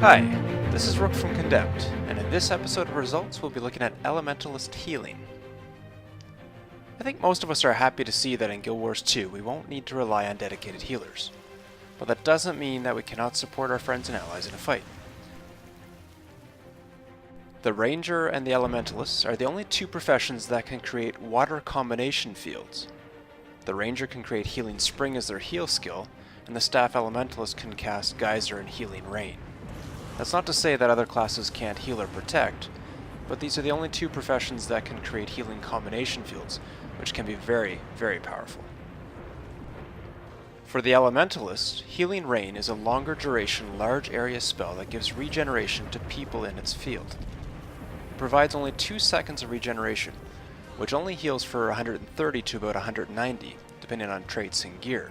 Hi, this is Rook from Condemned, and in this episode of Results we'll be looking at Elementalist healing. I think most of us are happy to see that in Guild Wars 2 we won't need to rely on dedicated healers, but that doesn't mean that we cannot support our friends and allies in a fight. The Ranger and the Elementalists are the only two professions that can create water combination fields. The Ranger can create Healing Spring as their heal skill, and the Staff Elementalist can cast Geyser and Healing Rain. That's not to say that other classes can't heal or protect, but these are the only two professions that can create healing combination fields, which can be very, very powerful. For the Elementalist, Healing Rain is a longer duration, large area spell that gives regeneration to people in its field. It provides only 2 seconds of regeneration, which only heals for 130 to about 190, depending on traits and gear.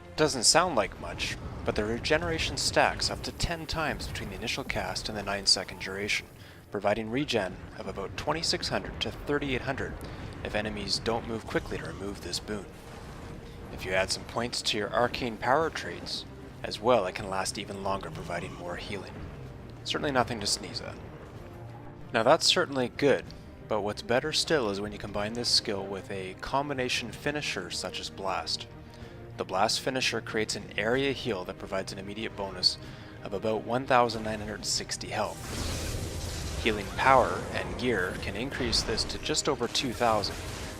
It doesn't sound like much, but the regeneration stacks up to 10 times between the initial cast and the 9-second duration, providing regen of about 2600 to 3800 if enemies don't move quickly to remove this boon. If you add some points to your arcane power traits, as well, it can last even longer, providing more healing. Certainly nothing to sneeze at. Now that's certainly good, but what's better still is when you combine this skill with a combination finisher such as Blast. The Blast finisher creates an area heal that provides an immediate bonus of about 1960 health. Healing power and gear can increase this to just over 2000,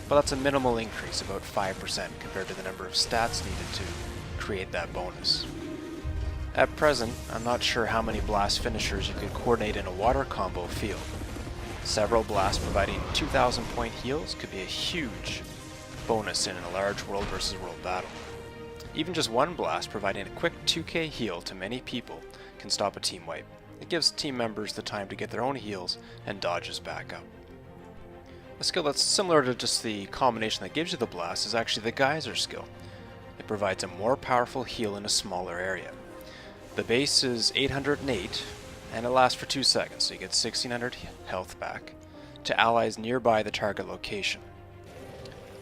but that's a minimal increase, about 5% compared to the number of stats needed to create that bonus. At present, I'm not sure how many Blast finishers you could coordinate in a water combo field. Several Blasts providing 2000 point heals could be a huge bonus in a large world versus world battle. Even just one Blast providing a quick 2k heal to many people can stop a team wipe. It gives team members the time to get their own heals and dodges back up. A skill that's similar to just the combination that gives you the Blast is actually the Geyser skill. It provides a more powerful heal in a smaller area. The base is 808 and it lasts for 2 seconds, so you get 1600 health back to allies nearby the target location.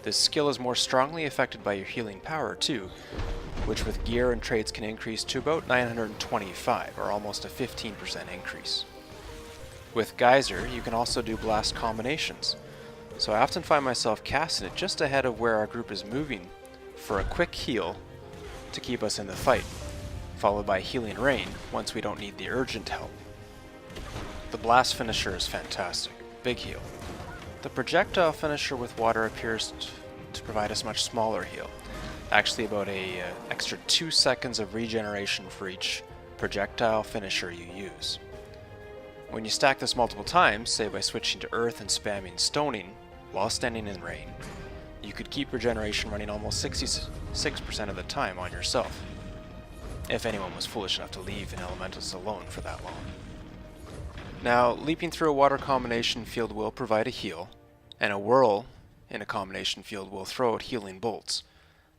This skill is more strongly affected by your healing power too, which with gear and traits can increase to about 925, or almost a 15% increase. With Geyser, you can also do Blast combinations, so I often find myself casting it just ahead of where our group is moving for a quick heal to keep us in the fight, followed by Healing Rain once we don't need the urgent help. The Blast finisher is fantastic, big heal. The projectile finisher with water appears to provide us much smaller heal, actually about a extra 2 seconds of regeneration for each projectile finisher you use. When you stack this multiple times, say by switching to earth and spamming stoning while standing in rain, you could keep regeneration running almost 66% of the time on yourself, if anyone was foolish enough to leave an Elementalist alone for that long. Now, leaping through a water combination field will provide a heal, and a whirl in a combination field will throw out healing bolts,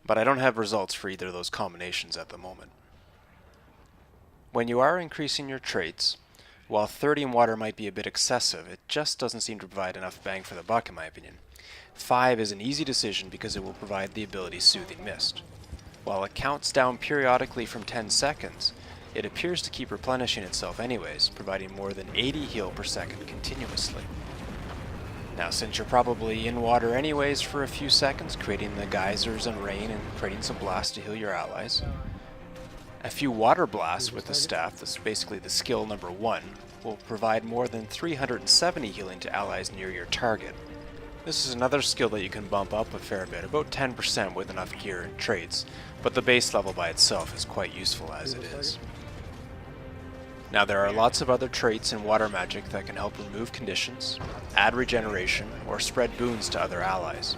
but I don't have results for either of those combinations at the moment. When you are increasing your traits, while 30 in water might be a bit excessive, it just doesn't seem to provide enough bang for the buck in my opinion. 5 is an easy decision because it will provide the ability Soothing Mist. While it counts down periodically from 10 seconds, it appears to keep replenishing itself anyways, providing more than 80 heal per second continuously. Now, since you're probably in water anyways for a few seconds, creating the geysers and rain and creating some blasts to heal your allies, a few water blasts with the staff, that's basically the skill number 1, will provide more than 370 healing to allies near your target. This is another skill that you can bump up a fair bit, about 10% with enough gear and traits, but the base level by itself is quite useful as it is. Now there are lots of other traits in water magic that can help remove conditions, add regeneration, or spread boons to other allies.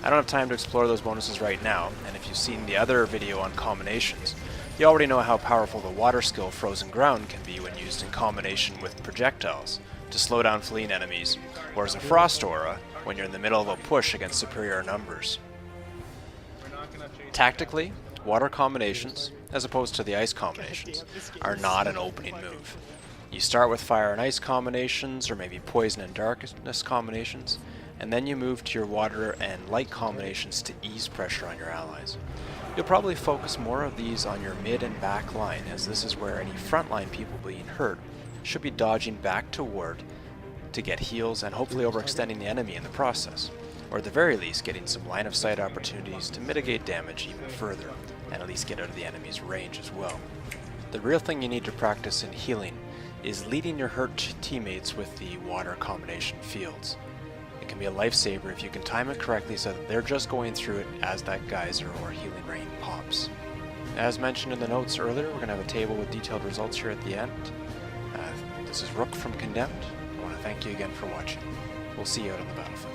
I don't have time to explore those bonuses right now, and if you've seen the other video on combinations, you already know how powerful the water skill Frozen Ground can be when used in combination with projectiles to slow down fleeing enemies, or as a Frost Aura when you're in the middle of a push against superior numbers. Tactically, water combinations, as opposed to the ice combinations, are not an opening move. You start with fire and ice combinations, or maybe poison and darkness combinations, and then you move to your water and light combinations to ease pressure on your allies. You'll probably focus more of these on your mid and back line, as this is where any frontline people being hurt should be dodging back to ward to get heals and hopefully overextending the enemy in the process, or at the very least getting some line of sight opportunities to mitigate damage even further, and at least get out of the enemy's range as well. The real thing you need to practice in healing is leading your hurt teammates with the water combination fields. It can be a lifesaver if you can time it correctly so that they're just going through it as that geyser or healing rain pops. As mentioned in the notes earlier, we're going to have a table with detailed results here at the end. This is Rook from Condemned. I want to thank you again for watching. We'll see you out on the battlefield.